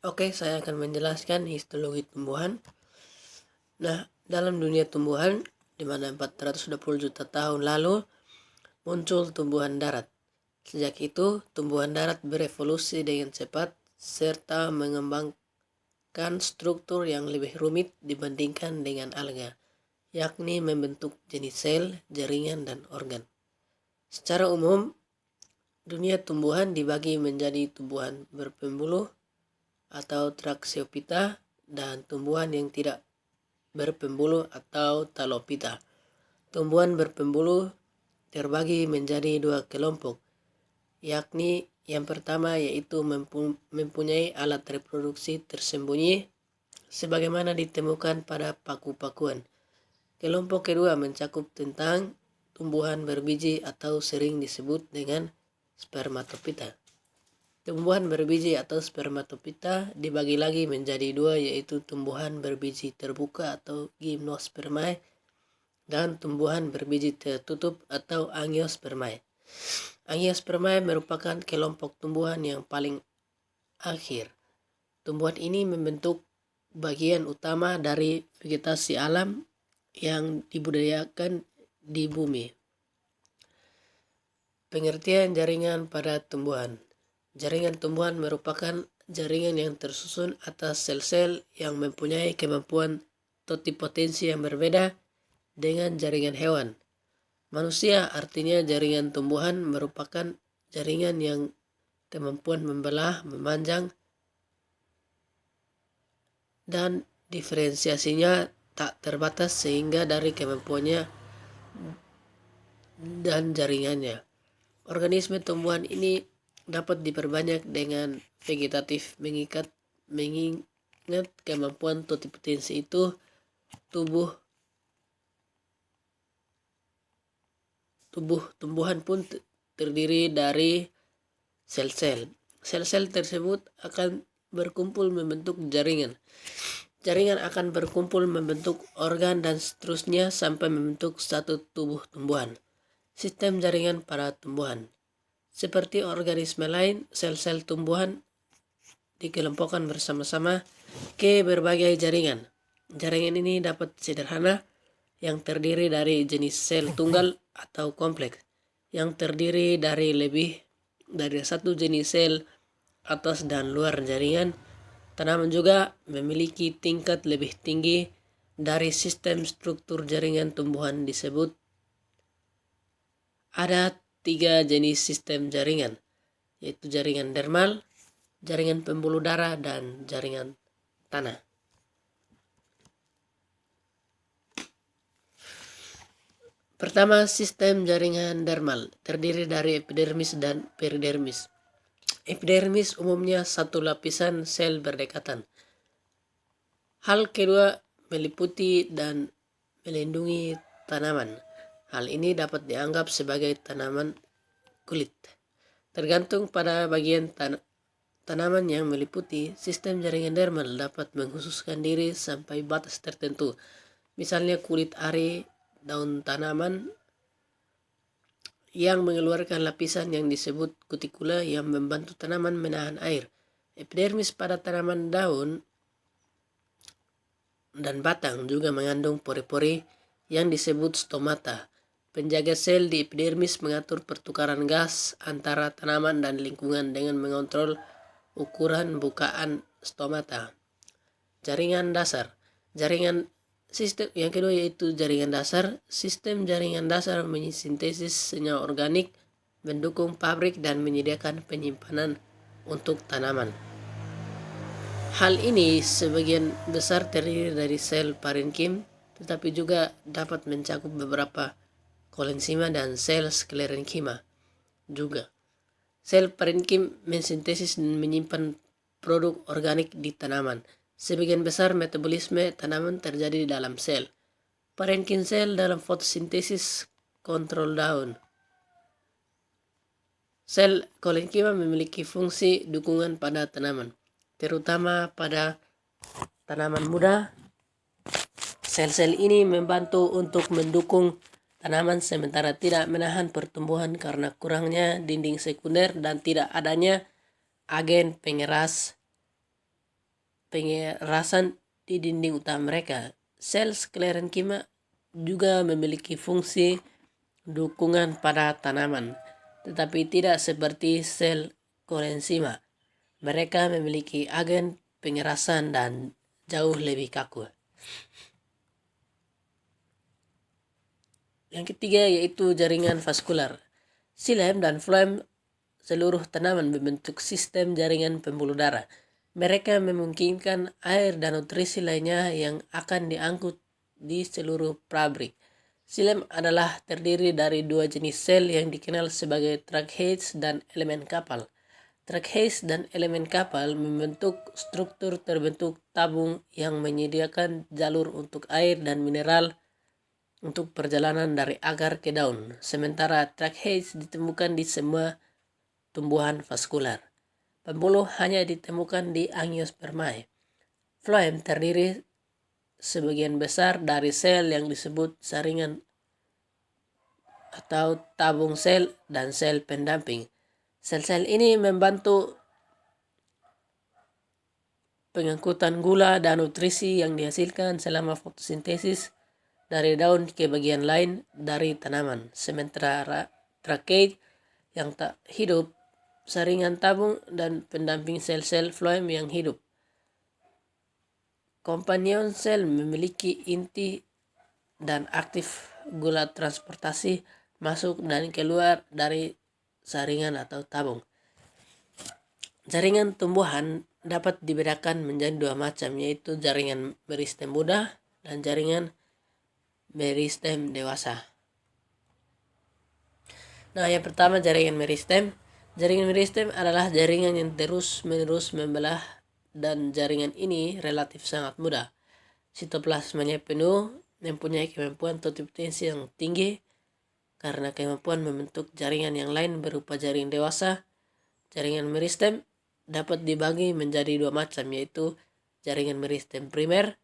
Oke, saya akan menjelaskan histologi tumbuhan. Nah, dalam dunia tumbuhan, di mana 420 juta tahun lalu muncul tumbuhan darat. Sejak itu, tumbuhan darat berevolusi dengan cepat serta mengembangkan struktur yang lebih rumit dibandingkan dengan alga, yakni membentuk jenis sel, jaringan, dan organ. Secara umum, dunia tumbuhan dibagi menjadi tumbuhan berpembuluh atau Tracheophyta dan tumbuhan yang tidak berpembuluh atau Talophyta. Tumbuhan berpembuluh terbagi menjadi dua kelompok, yakni yang pertama yaitu mempunyai alat reproduksi tersembunyi sebagaimana ditemukan pada paku-pakuan. Kelompok kedua mencakup tentang tumbuhan berbiji atau sering disebut dengan spermatophyta. Tumbuhan berbiji atau spermatophyta dibagi lagi menjadi dua, yaitu tumbuhan berbiji terbuka atau gymnospermae dan tumbuhan berbiji tertutup atau angiospermae. Angiospermae merupakan kelompok tumbuhan yang paling akhir. Tumbuhan ini membentuk bagian utama dari vegetasi alam yang dibudidayakan di bumi. Pengertian jaringan pada tumbuhan. Jaringan tumbuhan merupakan jaringan yang tersusun atas sel-sel yang mempunyai kemampuan totipotensi yang berbeda dengan jaringan hewan. Manusia, artinya jaringan tumbuhan, merupakan jaringan yang kemampuan membelah, memanjang, dan diferensiasinya tak terbatas sehingga dari kemampuannya dan jaringannya. Organisme tumbuhan ini dapat diperbanyak dengan vegetatif, mengingat kemampuan totipotensi itu tumbuhan pun terdiri dari sel-sel. Sel-sel tersebut akan berkumpul membentuk jaringan. Jaringan akan berkumpul membentuk organ dan seterusnya sampai membentuk satu tubuh tumbuhan. Sistem jaringan pada tumbuhan. Seperti organisme lain, sel-sel tumbuhan dikelompokkan bersama-sama ke berbagai jaringan. Jaringan ini dapat sederhana, yang terdiri dari jenis sel tunggal atau kompleks, yang terdiri dari lebih dari satu jenis sel atas dan luar jaringan. Tanaman juga memiliki tingkat lebih tinggi dari sistem struktur jaringan tumbuhan disebut. Ada 3 jenis sistem jaringan, yaitu jaringan dermal, jaringan pembuluh darah, dan jaringan tanah. Pertama, sistem jaringan dermal terdiri dari epidermis dan peridermis. Epidermis umumnya satu lapisan sel berdekatan. Hal kedua, meliputi dan melindungi tanaman. Hal ini dapat dianggap sebagai tanaman kulit. Tergantung pada bagian tanaman yang meliputi, sistem jaringan dermal dapat mengkhususkan diri sampai batas tertentu. Misalnya kulit ari daun tanaman yang mengeluarkan lapisan yang disebut kutikula yang membantu tanaman menahan air. Epidermis pada tanaman daun dan batang juga mengandung pori-pori yang disebut stomata. Penjaga sel di epidermis mengatur pertukaran gas antara tanaman dan lingkungan dengan mengontrol ukuran bukaan stomata. Jaringan dasar. Sistem yang kedua yaitu jaringan dasar. Sistem jaringan dasar mensintesis senyawa organik, mendukung pabrik dan menyediakan penyimpanan untuk tanaman. Hal ini sebagian besar terdiri dari sel parenkim, tetapi juga dapat mencakup beberapa kolensima dan sel sklerenkima juga. Sel parenkim mensintesis dan menyimpan produk organik di tanaman. Sebagian besar metabolisme tanaman terjadi di dalam sel. Parenkim sel dalam fotosintesis kontrol daun. Sel kolenkima memiliki fungsi dukungan pada tanaman, terutama pada tanaman muda. Sel-sel ini membantu untuk mendukung tanaman sementara tidak menahan pertumbuhan karena kurangnya dinding sekunder dan tidak adanya agen pengeras pengerasan di dinding utama mereka. Sel sklerenkima juga memiliki fungsi dukungan pada tanaman, tetapi tidak seperti sel korensiма. Mereka memiliki agen pengerasan dan jauh lebih kaku. Yang ketiga yaitu jaringan vaskular. Xilem dan phloem seluruh tanaman membentuk sistem jaringan pembuluh darah. Mereka memungkinkan air dan nutrisi lainnya yang akan diangkut di seluruh pabrik. Xilem adalah terdiri dari dua jenis sel yang dikenal sebagai tracheids dan elemen kapal. Tracheids dan elemen kapal membentuk struktur terbentuk tabung yang menyediakan jalur untuk air dan mineral untuk perjalanan dari akar ke daun. Sementara tracheids ditemukan di semua tumbuhan vaskular. Pembuluh hanya ditemukan di Angiospermae. Phloem terdiri sebagian besar dari sel yang disebut saringan atau tabung sel dan sel pendamping. Sel-sel ini membantu pengangkutan gula dan nutrisi yang dihasilkan selama fotosintesis dari daun ke bagian lain dari tanaman. Sementara tracheid yang tak hidup, saringan tabung dan pendamping sel-sel phloem yang hidup. Companion cell memiliki inti dan aktif gula transportasi masuk dan keluar dari saringan atau tabung. Jaringan tumbuhan dapat dibedakan menjadi dua macam, yaitu jaringan meristem muda dan jaringan meristem dewasa. Nah, yang pertama jaringan meristem. Jaringan meristem adalah jaringan yang terus-menerus membelah dan jaringan ini relatif sangat muda. Sitoplasmanya penuh, mempunyai kemampuan totipotensi yang tinggi karena kemampuan membentuk jaringan yang lain berupa jaring dewasa. Jaringan meristem dapat dibagi menjadi dua macam, yaitu jaringan meristem primer.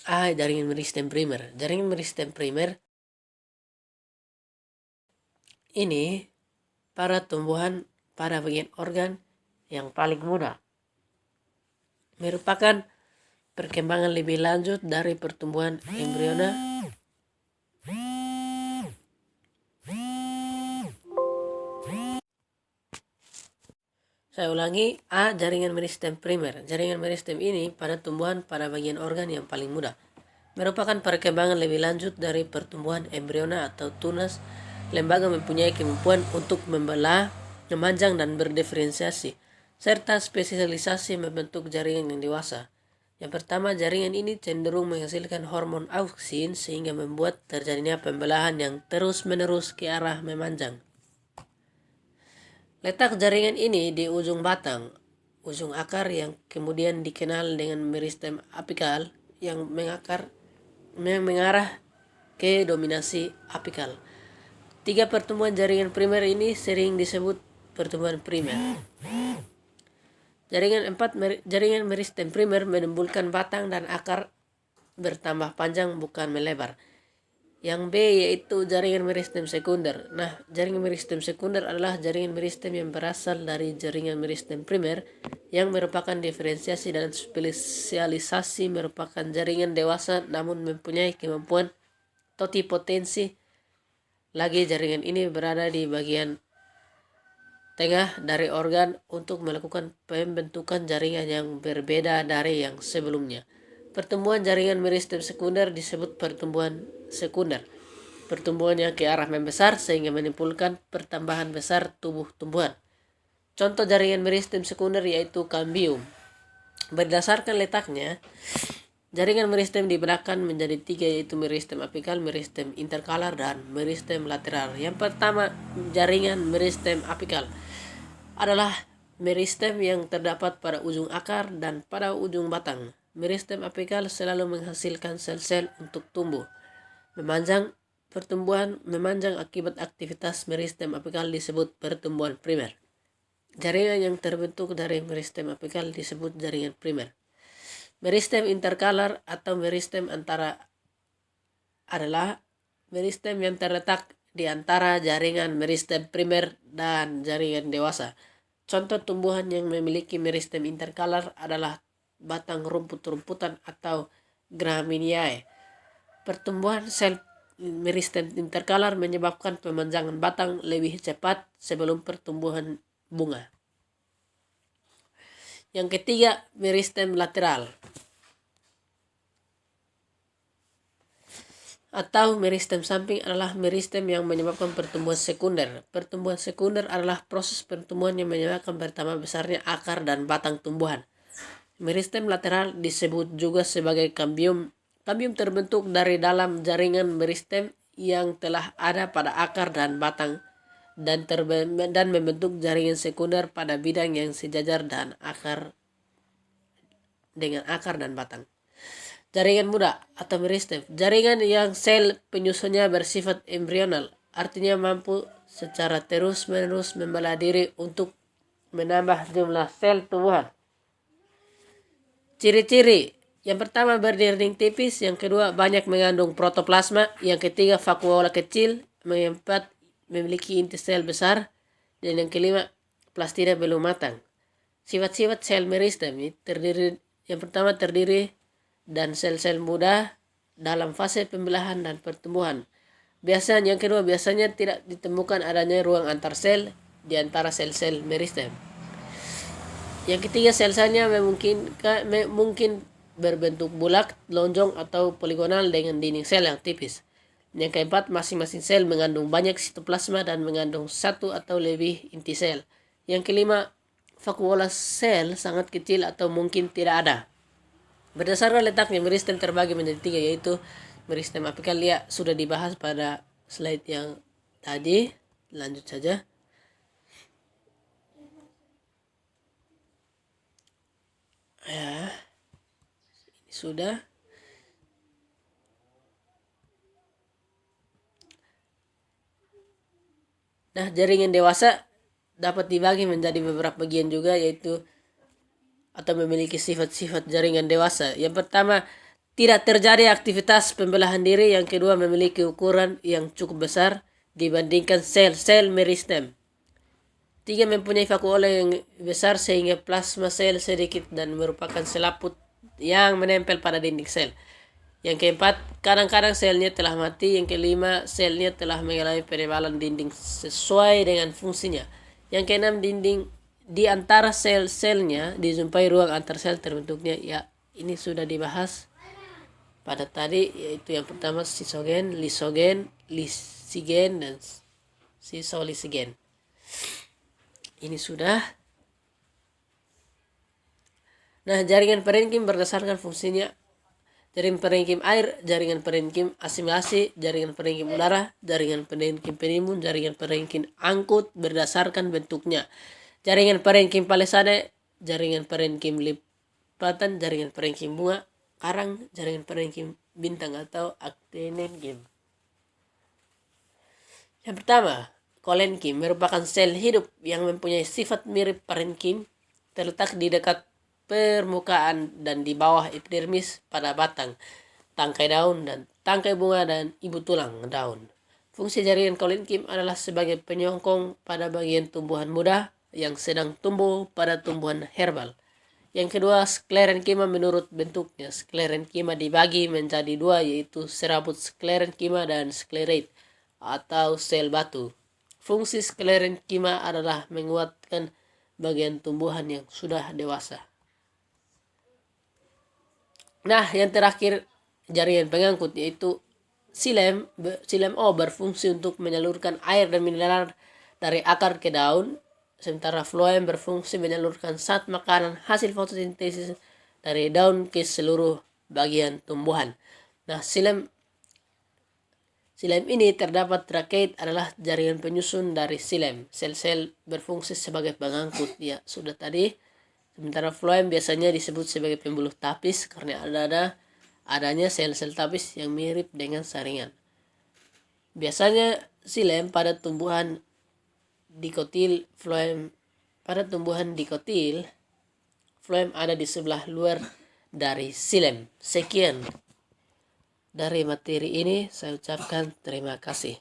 Jaringan meristem primer. Jaringan meristem primer ini pada tumbuhan pada bagian organ yang paling muda. Merupakan perkembangan lebih lanjut dari pertumbuhan embriona Saya ulangi, jaringan meristem primer. Jaringan meristem ini pada tumbuhan pada bagian organ yang paling muda. Merupakan perkembangan lebih lanjut dari pertumbuhan embriona atau tunas. Lembaga mempunyai kemampuan untuk membelah, memanjang dan berdiferensiasi, serta spesialisasi membentuk jaringan yang dewasa. Yang pertama, jaringan ini cenderung menghasilkan hormon auksin sehingga membuat terjadinya pembelahan yang terus-menerus ke arah memanjang. Letak jaringan ini di ujung batang, ujung akar yang kemudian dikenal dengan meristem apikal yang mengarah ke dominasi apikal. Tiga pertumbuhan jaringan primer ini sering disebut pertumbuhan primer. Jaringan meristem primer menimbulkan batang dan akar bertambah panjang bukan melebar. Yang B yaitu jaringan meristem sekunder. Nah, jaringan meristem sekunder adalah jaringan meristem yang berasal dari jaringan meristem primer yang merupakan diferensiasi dan spesialisasi, merupakan jaringan dewasa namun mempunyai kemampuan totipotensi. Lagi jaringan ini berada di bagian tengah dari organ untuk melakukan pembentukan jaringan yang berbeda dari yang sebelumnya. Pertumbuhan jaringan meristem sekunder disebut pertumbuhan sekunder. Pertumbuhannya ke arah membesar sehingga menimbulkan pertambahan besar tubuh tumbuhan. Contoh jaringan meristem sekunder yaitu kambium. Berdasarkan letaknya, jaringan meristem dibedakan menjadi tiga, yaitu meristem apikal, meristem interkalar, dan meristem lateral. Yang pertama, jaringan meristem apikal adalah meristem yang terdapat pada ujung akar dan pada ujung batang. Meristem apikal selalu menghasilkan sel-sel untuk tumbuh. Pertumbuhan memanjang akibat aktivitas meristem apikal disebut pertumbuhan primer. Jaringan yang terbentuk dari meristem apikal disebut jaringan primer. Meristem interkalar atau meristem antara adalah meristem yang terletak di antara jaringan meristem primer dan jaringan dewasa. Contoh tumbuhan yang memiliki meristem interkalar adalah batang rumput-rumputan atau Gramineae. Pertumbuhan sel meristem interkalar menyebabkan pemanjangan batang lebih cepat sebelum pertumbuhan bunga. Yang ketiga, meristem lateral atau meristem samping adalah meristem yang menyebabkan pertumbuhan sekunder. Pertumbuhan sekunder adalah proses pertumbuhan yang menyebabkan bertambah besarnya akar dan batang tumbuhan. Meristem lateral disebut juga sebagai kambium. Kambium terbentuk dari dalam jaringan meristem yang telah ada pada akar dan batang dan membentuk jaringan sekunder pada bidang yang sejajar dengan akar dan batang. Jaringan muda atau meristem, jaringan yang sel penyusunnya bersifat embrional, artinya mampu secara terus-menerus membelah diri untuk menambah jumlah sel tumbuhan. Ciri-ciri, yang pertama berdinding tipis, yang kedua banyak mengandung protoplasma, yang ketiga vakuola kecil, yang keempat memiliki inti sel besar, dan yang kelima plastida belum matang. Sifat-sifat sel meristem yang pertama terdiri dan sel-sel muda dalam fase pembelahan dan pertumbuhan. Yang kedua biasanya tidak ditemukan adanya ruang antar sel di antara sel-sel meristem. Yang ketiga, sel-selnya mungkin berbentuk bulat, lonjong atau poligonal dengan dinding sel yang tipis. Yang keempat, masing-masing sel mengandung banyak sitoplasma dan mengandung satu atau lebih inti sel. Yang kelima, vakuola sel sangat kecil atau mungkin tidak ada. Berdasarkan letaknya, meristem terbagi menjadi tiga, yaitu meristem apikal. Ya, sudah dibahas pada slide yang tadi. Lanjut saja. Ya, ini sudah. Nah, jaringan dewasa dapat dibagi menjadi beberapa bagian juga, yaitu atau memiliki sifat-sifat jaringan dewasa. Yang pertama, tidak terjadi aktivitas pembelahan diri. Yang kedua, memiliki ukuran yang cukup besar dibandingkan sel-sel meristem. Tiga, mempunyai vakuola yang besar sehingga plasma sel sedikit dan merupakan selaput yang menempel pada dinding sel. Yang keempat, kadang-kadang selnya telah mati. Yang kelima, selnya telah mengalami penebalan dinding sesuai dengan fungsinya. Yang keenam, dinding di antara sel-selnya dijumpai ruang antar sel terbentuknya. Ya, ini sudah dibahas pada tadi, yaitu yang pertama sisogen, lisogen, lisigen, dan sisolisigen. Ini sudah. Nah, jaringan parenkim berdasarkan fungsinya: jaringan parenkim air, jaringan parenkim asimilasi, jaringan parenkim udara, jaringan parenkim penimbun, jaringan parenkim angkut berdasarkan bentuknya. Jaringan parenkim palisade, jaringan parenkim lipatan, jaringan parenkim bunga karang, jaringan parenkim bintang atau actinenkim. Yang pertama, kolenkim merupakan sel hidup yang mempunyai sifat mirip parenkim, terletak di dekat permukaan dan di bawah epidermis pada batang, tangkai daun, dan tangkai bunga dan ibu tulang daun. Fungsi jaringan kolenkim adalah sebagai penyokong pada bagian tumbuhan muda yang sedang tumbuh pada tumbuhan herbal. Yang kedua, sklerenkima menurut bentuknya. Sklerenkima dibagi menjadi dua, yaitu serabut sklerenkima dan sklerate atau sel batu. Fungsi sklerenkima adalah menguatkan bagian tumbuhan yang sudah dewasa. Nah, yang terakhir, jaringan pengangkut, yaitu xilem O berfungsi untuk menyalurkan air dan mineral dari akar ke daun, sementara floem berfungsi menyalurkan zat makanan hasil fotosintesis dari daun ke seluruh bagian tumbuhan. Nah, xilem ini terdapat trakeit adalah jaringan penyusun dari xilem. Sel-sel berfungsi sebagai pengangkut, ya sudah tadi. Sementara floem biasanya disebut sebagai pembuluh tapis karena adanya sel-sel tapis yang mirip dengan saringan. Biasanya xilem pada tumbuhan dikotil, floem pada tumbuhan dikotil, floem ada di sebelah luar dari xilem. Sekian dari materi ini, saya ucapkan terima kasih.